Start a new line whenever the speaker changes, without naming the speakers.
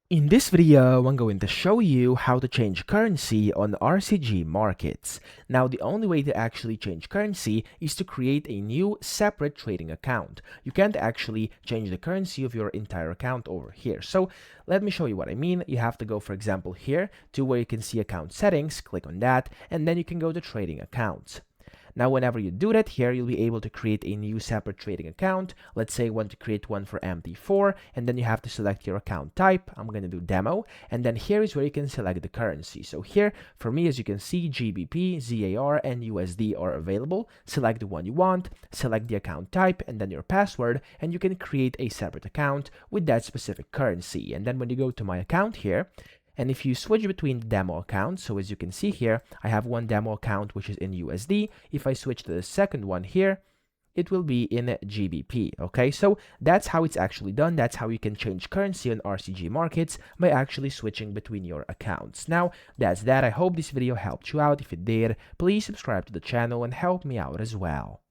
In this video, I'm going to show you how to change currency on RCG Markets. Now, the only way to actually change currency is to create a new separate trading account. You can't actually change the currency of your entire account over here. So let me show you what I mean. You have to go, for example, here to where you can see account settings, click on that, and then you can go to trading accounts. Now, whenever you do that here, you'll be able to create a new separate trading account. Let's say you want to create one for MT4, and then you have to select your account type. I'm going to do demo, and then here is where you can select the currency. So here, for me, as you can see, GBP, ZAR, and USD are available. Select the one you want, select the account type, and then your password, and you can create a separate account with that specific currency. And then when you go to my account here, and if you switch between demo accounts, so as you can see here, I have one demo account which is in USD. If I switch to the second one here, it will be in GBP. Okay, so that's how it's actually done. That's how you can change currency on RCG Markets by actually switching between your accounts. Now, that's that. I hope this video helped you out. If it did, please subscribe to the channel and help me out as well.